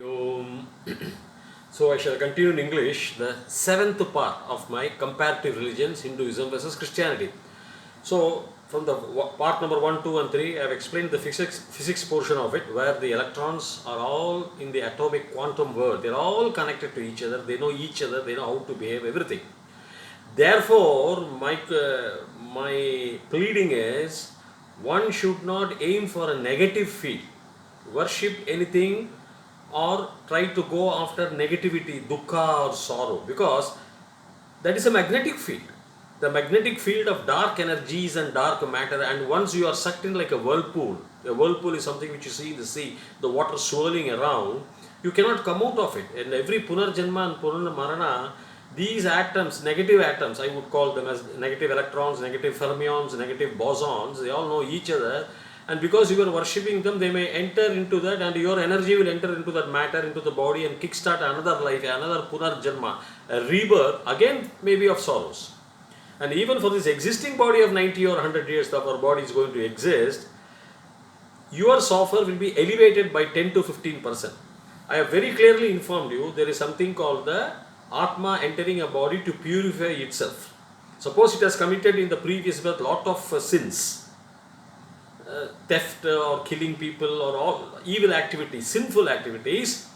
Um, so I shall continue in English the seventh part of my comparative religions, Hinduism versus Christianity. So from the part number 1, 2 and 3 I have explained the physics portion of it, where the electrons are all in the atomic quantum world. They are all connected to each other, they know each other, they know how to behave, everything. Therefore my pleading is, one should not aim for a negative field, worship anything or try to go after negativity, dukkha or sorrow, because that is a magnetic field. The magnetic field of dark energies and dark matter, and once you are sucked in like a whirlpool is something which you see in the sea, the water swirling around, you cannot come out of it. And every punarjanma and punarmarana, these atoms, negative atoms, I would call them as negative electrons, negative fermions, negative bosons, they all know each other. And because you are worshipping them, they may enter into that, and your energy will enter into that matter, into the body, and kickstart another life, another punarjanma, a rebirth, again maybe of sorrows. And even for this existing body of 90 or 100 years that our body is going to exist, your software will be elevated by 10 to 15%. I have very clearly informed you, there is something called the Atma entering a body to purify itself. Suppose it has committed in the previous birth lot of sins, theft or killing people or all evil activities, sinful activities,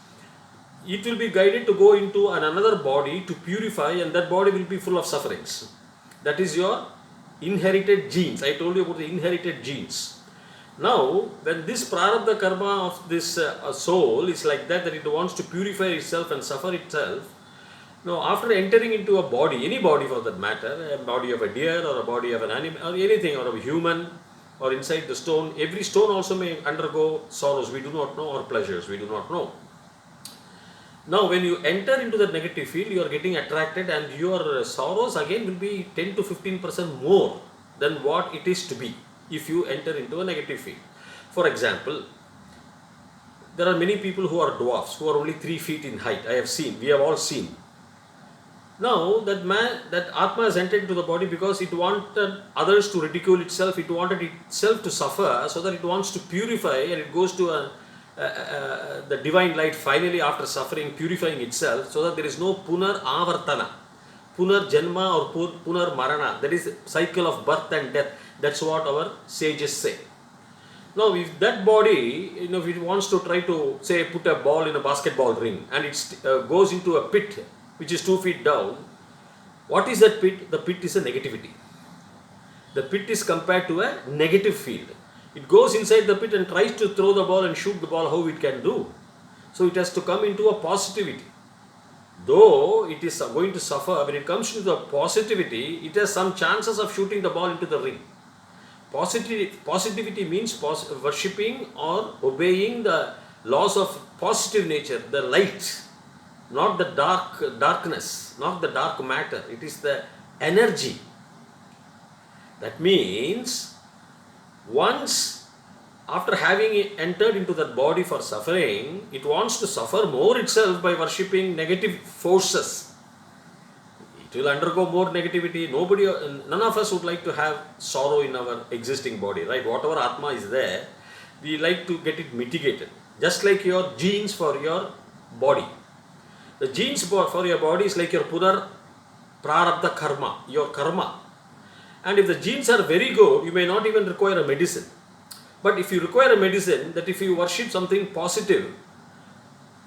it will be guided to go into another body to purify, and that body will be full of sufferings. That is your inherited genes. I told you about the inherited genes. Now, when this prarabdha karma of this soul is like that it wants to purify itself and suffer itself. Now, after entering into a body, any body for that matter, a body of a deer or a body of an animal or anything, or a human, or inside the stone, every stone also may undergo sorrows we do not know, or pleasures we do not know. Now, when you enter into the negative field, you are getting attracted, and your sorrows again will be 10 to 15% more than what it is to be if you enter into a negative field. For example, there are many people who are dwarfs, who are only 3 feet in height. I have seen, we have all seen. Now, that Atma has entered into the body because it wanted others to ridicule itself, it wanted itself to suffer, so that it wants to purify, and it goes to the divine light finally after suffering, purifying itself, so that there is no punar avartana, punar janma or punar marana, that is cycle of birth and death. That's what our sages say. Now, if that body, if it wants to try to, say, put a ball in a basketball ring, and it goes into a pit which is 2 feet down, what is that pit? The pit is a negativity. The pit is compared to a negative field. It goes inside the pit and tries to throw the ball and shoot the ball, how it can do. So it has to come into a positivity. Though it is going to suffer, when it comes to the positivity, it has some chances of shooting the ball into the ring. Positivity means worshipping or obeying the laws of positive nature, the light, not the darkness, not the dark matter. It is the energy. That means, once after having entered into that body for suffering, it wants to suffer more itself by worshipping negative forces. It will undergo more negativity. None of us would like to have sorrow in our existing body, right? Whatever Atma is there, we like to get it mitigated. Just like your genes for your body. The genes for your body is like your punar prarabdha karma, your karma. And if the genes are very good, you may not even require a medicine. But if you require a medicine, that if you worship something positive,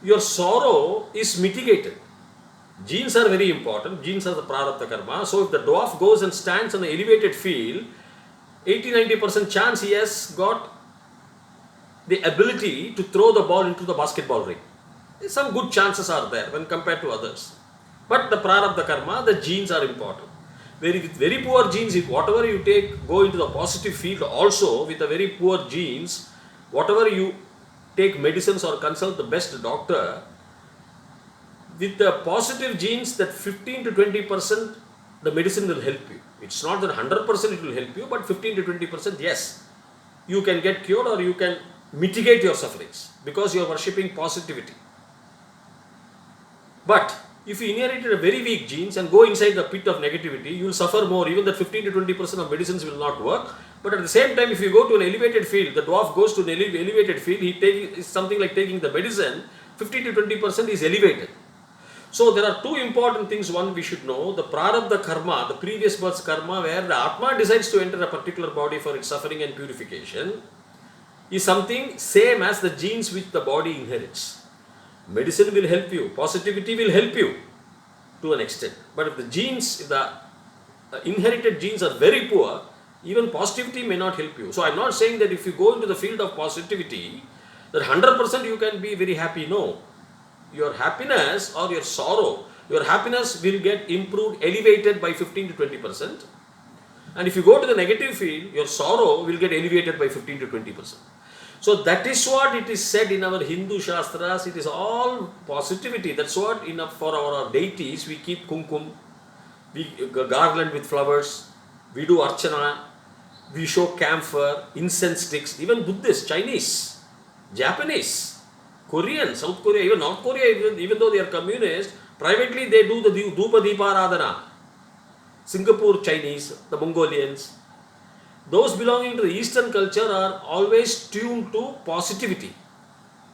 your sorrow is mitigated. Genes are very important. Genes are the prarabdha karma. So if the dwarf goes and stands on an elevated field, 80-90% chance he has got the ability to throw the ball into the basketball ring. Some good chances are there when compared to others. But the prarabdha karma, the genes are important. With very poor genes, if whatever you take, go into the positive field also, with the very poor genes, whatever you take medicines or consult the best doctor, with the positive genes, that 15 to 20% the medicine will help you. It's not that 100% it will help you, but 15 to 20% yes, you can get cured or you can mitigate your sufferings because you are worshipping positivity. But if you inherited a very weak genes and go inside the pit of negativity, you will suffer more. Even that 15 to 20% of medicines will not work. But at the same time, if you go to an elevated field, the dwarf goes to an elevated field, it's something like taking the medicine, 15 to 20% is elevated. So there are two important things. One, we should know the prarabdha karma, the previous birth's karma, where the Atma decides to enter a particular body for its suffering and purification, is something same as the genes which the body inherits. Medicine will help you, positivity will help you to an extent. But if the genes, if the inherited genes are very poor, even positivity may not help you. So I'm not saying that if you go into the field of positivity, that 100% you can be very happy. No. Your happiness or your sorrow, your happiness will get improved, elevated by 15 to 20%. And if you go to the negative field, your sorrow will get elevated by 15 to 20%. So that is what it is said in our Hindu Shastras. It is all positivity. That's what for our deities we keep kumkum, we garland with flowers, we do archana, we show camphor, incense sticks, even Buddhists, Chinese, Japanese, Korean, South Korea, even North Korea, even though they are communist, privately they do the Dhupa Deeparadhana. Singapore Chinese, the Mongolians, those belonging to the Eastern culture are always tuned to positivity,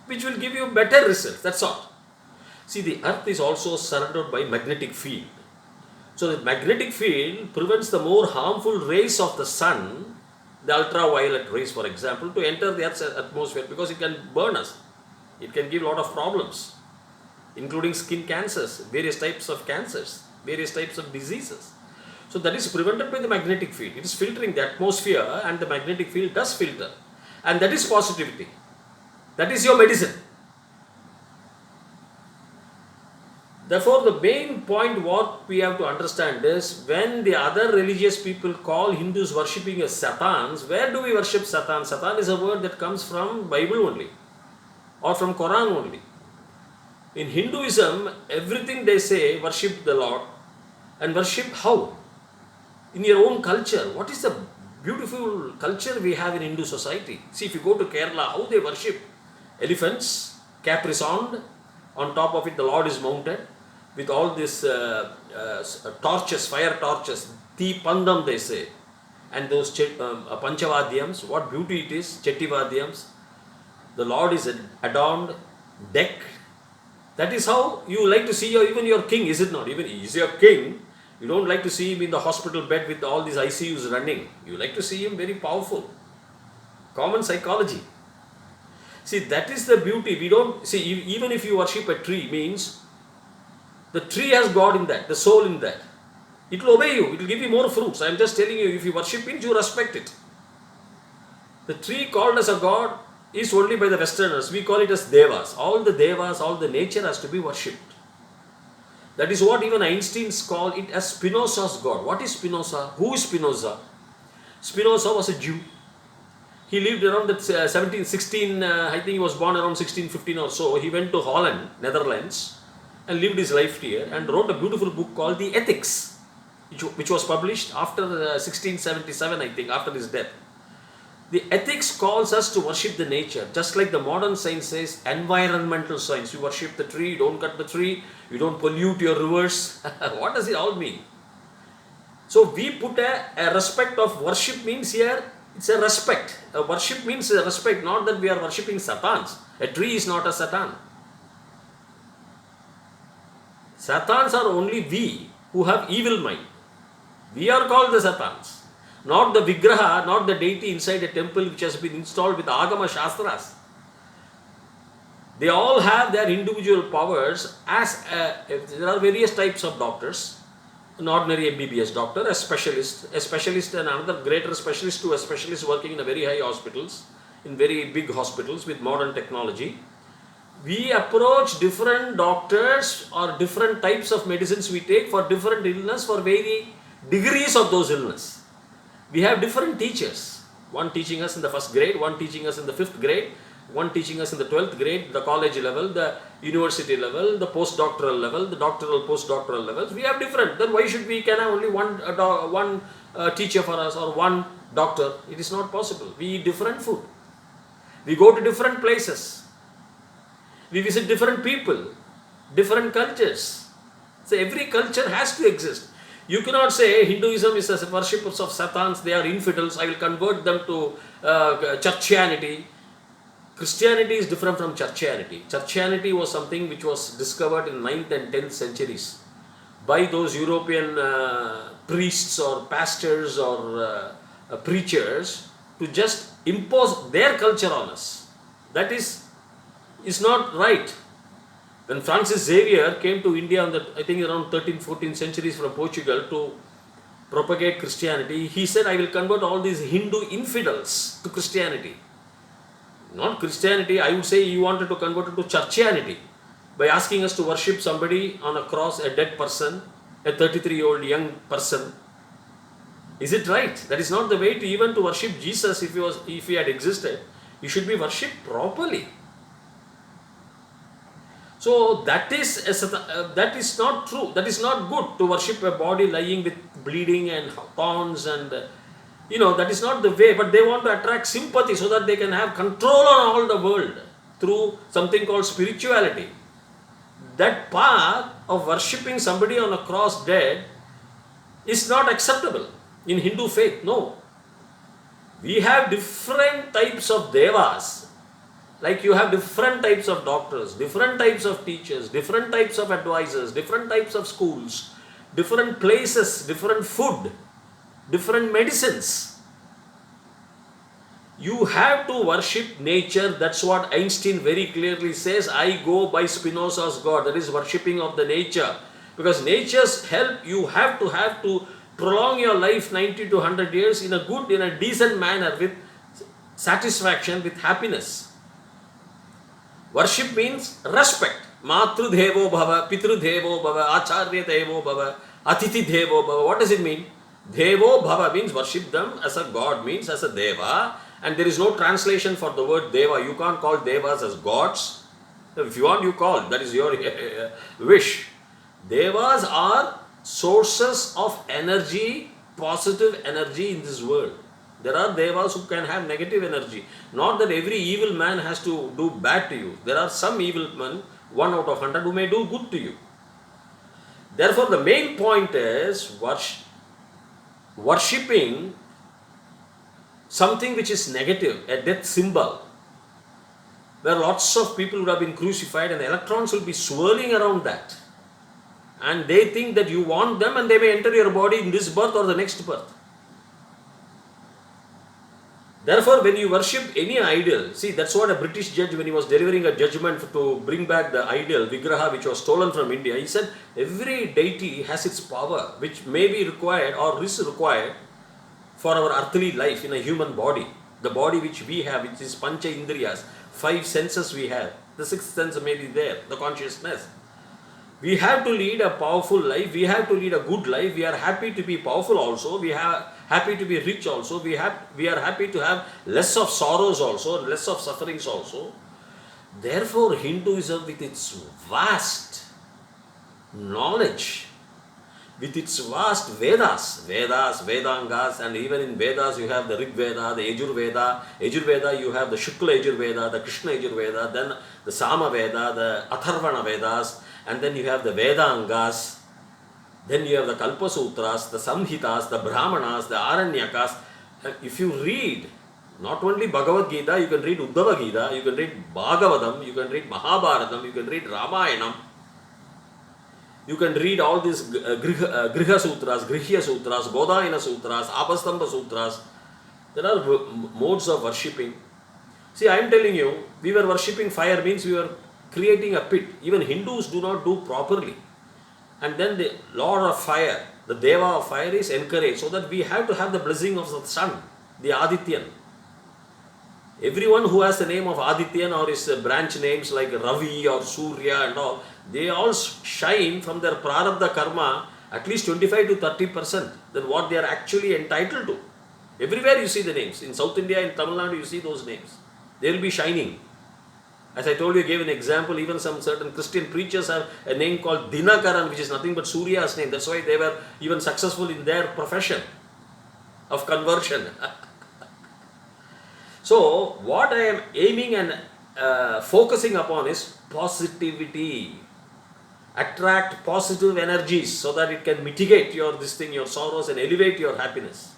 which will give you better results. That's all. See, the earth is also surrounded by magnetic field. So the magnetic field prevents the more harmful rays of the sun, the ultraviolet rays for example, to enter the earth's atmosphere, because it can burn us. It can give a lot of problems, including skin cancers, various types of cancers, various types of diseases. So that is prevented by the magnetic field. It is filtering the atmosphere, and the magnetic field does filter. And that is positivity. That is your medicine. Therefore, the main point what we have to understand is, when the other religious people call Hindus worshipping as Satans, where do we worship Satan? Satan is a word that comes from Bible only, or from Quran only. In Hinduism, everything they say, worship the Lord. And worship how? In your own culture. What is the beautiful culture we have in Hindu society? See, if you go to Kerala, how they worship elephants, caparisoned, on top of it the Lord is mounted, with all these torches, fire torches, Deepandam they say, and those Panchavadyams, what beauty it is, Chettivadyams. The Lord is adorned, decked. That is how you like to see even your king, is it not? Even he is your king. You don't like to see him in the hospital bed with all these ICUs running. You like to see him very powerful. Common psychology. See, that is the beauty. We don't see, even if you worship a tree, means the tree has God in that, the soul in that. It will obey you, it will give you more fruits. I am just telling you, if you worship it, you respect it. The tree called as a God is only by the Westerners. We call it as Devas. All the Devas, all the nature has to be worshipped. That is what even Einstein's call it as Spinoza's God. What is Spinoza? Who is Spinoza? Spinoza was a Jew. He lived around that 16, I think he was born around 1615 or so. He went to Holland, Netherlands, and lived his life here, and wrote a beautiful book called The Ethics, which was published after 1677, I think, after his death. The ethics calls us to worship the nature, just like the modern science says environmental science. You worship the tree, you don't cut the tree, you don't pollute your rivers. What does it all mean? So we put a respect of worship means here, it's a respect. A worship means a respect, not that we are worshipping Satans. A tree is not a Satan. Satans are only we who have evil mind. We are called the Satans. Not the Vigraha, not the deity inside a temple which has been installed with Agama Shastras. They all have their individual powers. There are various types of doctors. An ordinary MBBS doctor, a specialist and another greater specialist to a specialist working in a very high hospitals, in very big hospitals with modern technology. We approach different doctors or different types of medicines we take for different illness, for very degrees of those illness. We have different teachers. One teaching us in the first grade, one teaching us in the 5th grade, one teaching us in the 12th grade, the college level, the university level, the postdoctoral level, the doctoral, postdoctoral levels. We have different. Then why should we can have only one teacher for us or one doctor? It is not possible. We eat different food. We go to different places. We visit different people, different cultures. So every culture has to exist. You cannot say Hinduism is a worshippers of Satans, they are infidels, I will convert them to Churchianity. Christianity is different from churchianity. Churchianity was something which was discovered in 9th and 10th centuries by those European priests or pastors or preachers to just impose their culture on us. That is not right. When Francis Xavier came to India in the, I think around 13th, 14th centuries from Portugal to propagate Christianity, he said, I will convert all these Hindu infidels to Christianity. Not Christianity, I would say he wanted to convert it to churchianity by asking us to worship somebody on a cross, a dead person, a 33-year-old young person. Is it right? That is not the way to even to worship Jesus if he had existed. He should be worshipped properly. So that is not true. That is not good to worship a body lying with bleeding and thorns and that is not the way. But they want to attract sympathy so that they can have control on all the world through something called spirituality. That path of worshipping somebody on a cross dead is not acceptable in Hindu faith. No. We have different types of devas. Like you have different types of doctors, different types of teachers, different types of advisors, different types of schools, different places, different food, different medicines. You have to worship nature. That's what Einstein very clearly says. I go by Spinoza's God. That is worshipping of the nature. Because nature's help, you have to prolong your life 90 to 100 years in a decent manner with satisfaction, with happiness. Worship means respect. Matru devo bhava, pitru devo bhava, acharya devo bhava, atithi devo bhava. What does it mean? Devo bhava means worship them as a god, means as a deva. And there is no translation for the word deva. You can't call devas as gods. If you want, you call. That is your wish. Devas are sources of energy, positive energy in this world. There are devas who can have negative energy. Not that every evil man has to do bad to you. There are some evil men, 1 out of 100, who may do good to you. Therefore, the main point is worshipping something which is negative, a death symbol, where lots of people would have been crucified and the electrons will be swirling around that. And they think that you want them and they may enter your body in this birth or the next birth. Therefore, when you worship any idol, see, that's what a British judge, when he was delivering a judgment to bring back the idol, Vigraha, which was stolen from India, he said, every deity has its power, which may be required or is required for our earthly life in a human body. The body which we have, which is Pancha Indriyas, 5 senses we have. The 6th sense may be there, the consciousness. We have to lead a powerful life. We have to lead a good life. We are happy to be powerful also. We are happy to be rich also. We are happy to have less of sorrows also, less of sufferings also. Therefore, Hinduism, with its vast knowledge, with its vast Vedas, Vedangas, and even in Vedas you have the Rig Veda, the Yajur Veda, you have the Shukla Yajur Veda, the Krishna Yajur Veda, then the Sama Veda, the Atharvana Vedas, and then you have the Vedangas, then you have the Kalpa Sutras, the Samhitas, the Brahmanas, the Aranyakas. And if you read not only Bhagavad Gita, you can read Uddhava Gita, you can read Bhagavatam, you can read Mahabharatam, you can read Ramayanam, you can read all these Griha Sutras, Grihya Sutras, Godayana Sutras, Apastamba Sutras. There are modes of worshipping. See, I am telling you, we were worshipping fire means we were creating a pit. Even Hindus do not do properly. And then the Lord of Fire, the Deva of Fire is encouraged, so that we have to have the blessing of the sun, the Adityan. Everyone who has the name of Adityan or his branch names like Ravi or Surya and all, they all shine from their prarabdha karma at least 25 to 30% than what they are actually entitled to. Everywhere you see the names. In South India, in Tamil Nadu, you see those names. They will be shining. As I told you, I gave an example, even some certain Christian preachers have a name called Dinakaran, which is nothing but Surya's name. That's why they were even successful in their profession of conversion. So, what I am aiming and focusing upon is positivity. Attract positive energies so that it can mitigate your sorrows and elevate your happiness.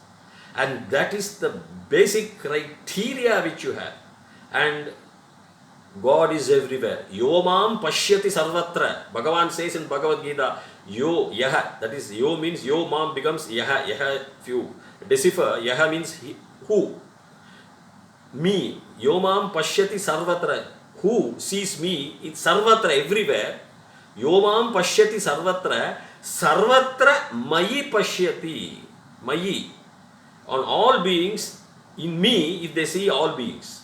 And that is the basic criteria which you have. And God is everywhere. Yo mam pashyati sarvatra. Bhagavan says in Bhagavad Gita, yo, yaha. That is, yo means yo mam becomes yaha. Yaha, if you decipher, yaha means he, who. Me. Yo mam pashyati sarvatra. Who sees me? It's sarvatra, everywhere. Yo mam pashyati sarvatra. Sarvatra mayi pashyati. Mayi. On all beings, in me, if they see all beings.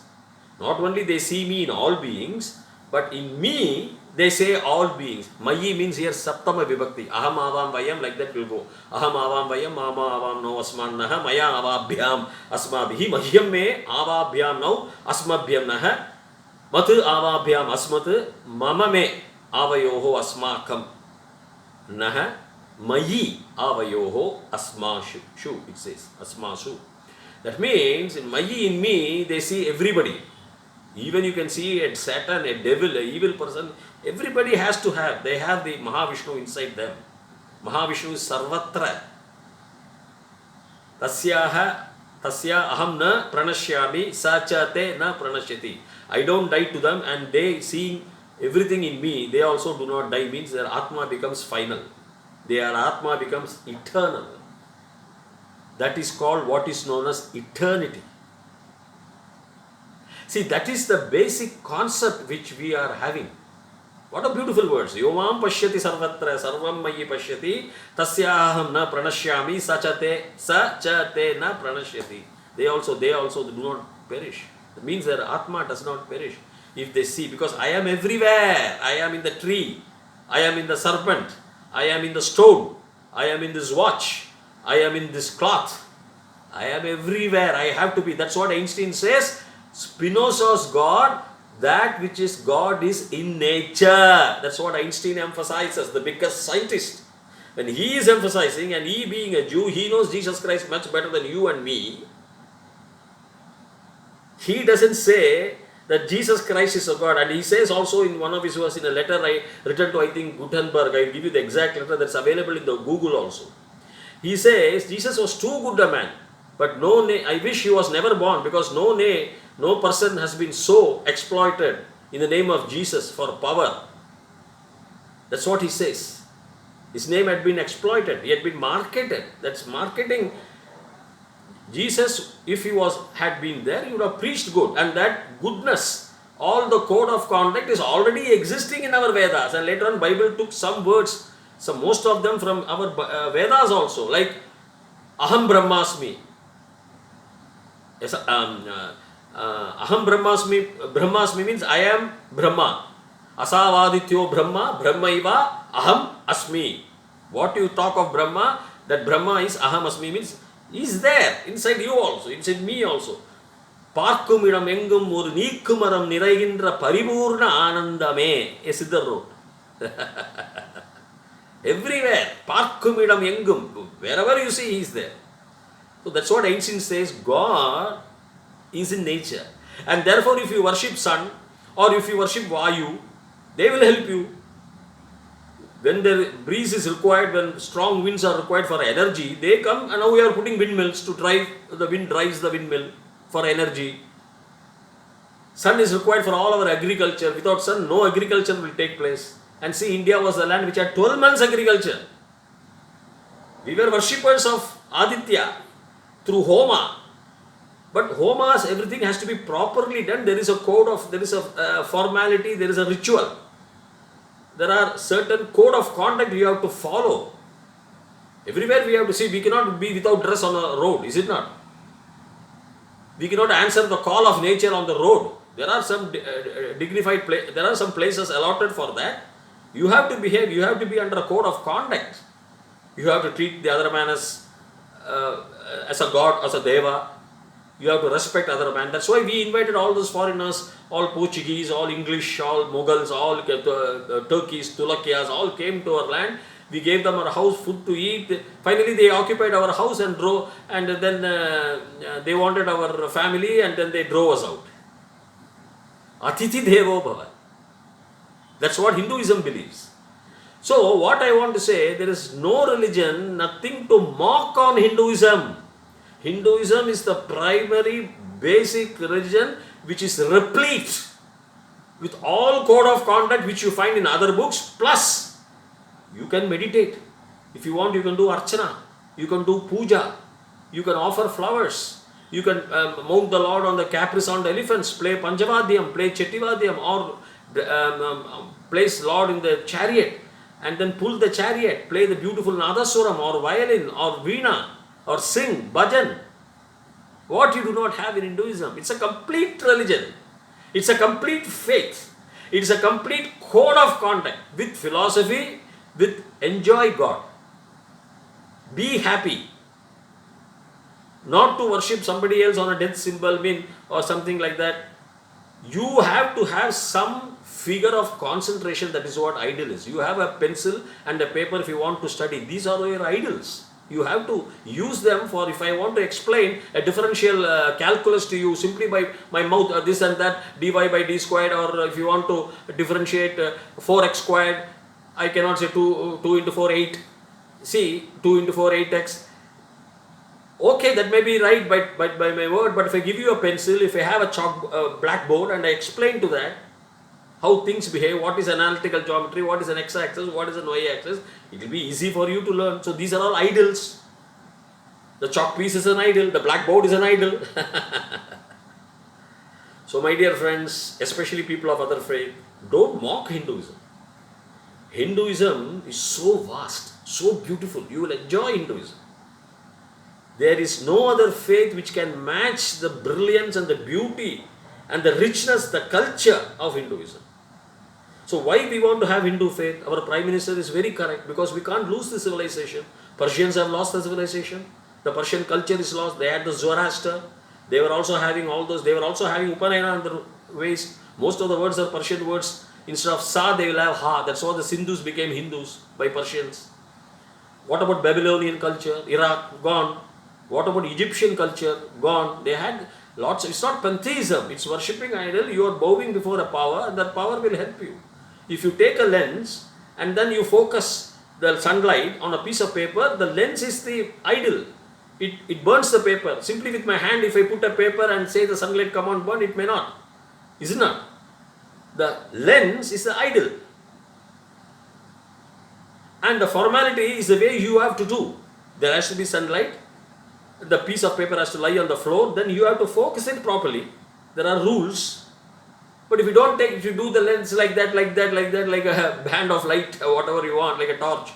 Not only they see me in all beings, but in me they say all beings. Mayi means here saptama vibhakti. Aham avam vayam, like that will go. Aham avam vayam, mama avam no asmannaha, maya avabhyam asmabhihi, mahyam me avabhyam no asmabhyam naha, matu avabhyam asmat, mama me avayoho asmakam naha, mayi avayoho asmashu. It says, asmasu. That means in mayi, in me, they see everybody. Even you can see a Satan, a devil, a evil person, everybody has to have. They have the Mahavishnu inside them. Mahavishnu is sarvatra. Tasya aham na pranashyami, sacha te na pranashyati. I don't die to them, and they seeing everything in me, they also do not die, means their Atma becomes final. Their Atma becomes eternal. That is called what is known as eternity. See, that is the basic concept which we are having. What a beautiful words. Yomam pashyati sarvatra sarvam mayi pashyati tasyaham na pranashyami sachate na pranashyati. They also do not perish. It means their Atma does not perish. If they see, because I am everywhere. I am in the tree. I am in the serpent. I am in the stone. I am in this watch. I am in this cloth. I am everywhere. I have to be. That's what Einstein says. Spinoza's God, that which is God is in nature. That's what Einstein emphasizes, the biggest scientist. When he is emphasizing, and he being a Jew, he knows Jesus Christ much better than you and me. He doesn't say that Jesus Christ is a God. And he says also in one of his verses, in a letter written to, I think, Gutenberg, I will give you the exact letter that's available in the Google also. He says, Jesus was too good a man, but I wish he was never born, because no person has been so exploited in the name of Jesus for power. That's what he says. His name had been exploited. He had been marketed. That's marketing. Jesus, if he had been there, he would have preached good. And that goodness, all the code of conduct is already existing in our Vedas. And later on, Bible took some words, most of them from our Vedas also, like Aham Brahmasmi. Yes, Aham Brahmasmi means I am Brahma. Asavadityo Brahma, Brahmaiva Aham Asmi. What you talk of Brahma, that Brahma is Aham Asmi, means is there inside you also, inside me also. Parkum idam engum oru neekumaram niraiginra paripurna anandame, a Siddhar wrote. Everywhere, Parkum idam engum, wherever you see, he is there. So that's what Einstein says, God is in nature. And therefore, if you worship sun, or if you worship Vayu, they will help you. When the breeze is required, when strong winds are required for energy, they come, and now we are putting windmills to drive, the wind drives the windmill for energy. Sun is required for all our agriculture. Without sun, no agriculture will take place. And see, India was the land which had 12 months agriculture. We were worshippers of Aditya through Homa. But Homas, everything has to be properly done. There is a code there is a formality, there is a ritual. There are certain code of conduct you have to follow. Everywhere we have to see, we cannot be without dress on a road, is it not? We cannot answer the call of nature on the road. There are some dignified places, there are some places allotted for that. You have to behave, you have to be under a code of conduct. You have to treat the other man as a god, as a deva. You have to respect other man. That's why we invited all those foreigners, all Portuguese, all English, all Mughals, all Turkeys, Tulakias, all came to our land. We gave them our house, food to eat. Finally, they occupied our house and drove, and then they wanted our family, and then they drove us out. Atithi Devo Bhava. That's what Hinduism believes. So, what I want to say, there is no religion, nothing to mock on Hinduism. Hinduism is the primary basic religion which is replete with all code of conduct which you find in other books, plus you can meditate. If you want, you can do archana, you can do puja, you can offer flowers, you can mount the Lord on the caprice on the elephants, play Panjavadyam, play Chettivadyam, or place Lord in the chariot and then pull the chariot, play the beautiful Nadasuram or violin or veena or sing bhajan. What you do not have in Hinduism. It's a complete religion. It's a complete faith. It's a complete code of conduct with philosophy, with enjoy God. Be happy. Not to worship somebody else on a death symbol or something like that. You have to have some figure of concentration. That is what idol is. You have a pencil and a paper if you want to study. These are your idols. You have to use them for, if I want to explain a differential calculus to you simply by my mouth, this and that, dy by d squared, or if you want to differentiate 4x squared, I cannot say 2 into 4, 8. See, 2 into 4, 8x. Okay, that may be right by my word, but if I give you a pencil, if I have a blackboard and I explain to that how things behave, what is analytical geometry, what is an x-axis, what is an y-axis, it will be easy for you to learn. So these are all idols. The chalk piece is an idol, the blackboard is an idol. So my dear friends, especially people of other faith, don't mock Hinduism. Hinduism is so vast, so beautiful. You will enjoy Hinduism. There is no other faith which can match the brilliance and the beauty and the richness, the culture of Hinduism. So why we want to have Hindu faith? Our Prime Minister is very correct, because we can't lose the civilization. Persians have lost the civilization. The Persian culture is lost. They had the Zoroaster. They were also having all those. They were also having Upanayana and the ways. Most of the words are Persian words. Instead of Sa, they will have Ha. That's why the Sindhus became Hindus by Persians. What about Babylonian culture? Iraq, gone. What about Egyptian culture? Gone. They had lots. It's not pantheism. It's worshipping idol. You are bowing before a power, and that power will help you. If you take a lens and then you focus the sunlight on a piece of paper, the lens is the idol. It burns the paper. Simply with my hand, if I put a paper and say the sunlight come on, burn, it may not. Is it not? The lens is the idol. And the formality is the way you have to do. There has to be sunlight. The piece of paper has to lie on the floor. Then you have to focus it properly. There are rules. But if you don't take, if you do the lens like that, like a band of light or whatever you want, like a torch,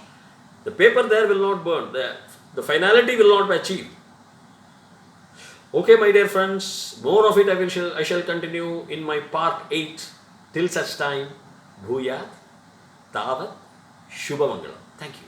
the paper there will not burn. The finality will not be achieved. Okay, my dear friends, more of it I shall continue in my part 8. Till such time, Bhuyat, Tavat, Shubhamangalam. Thank you.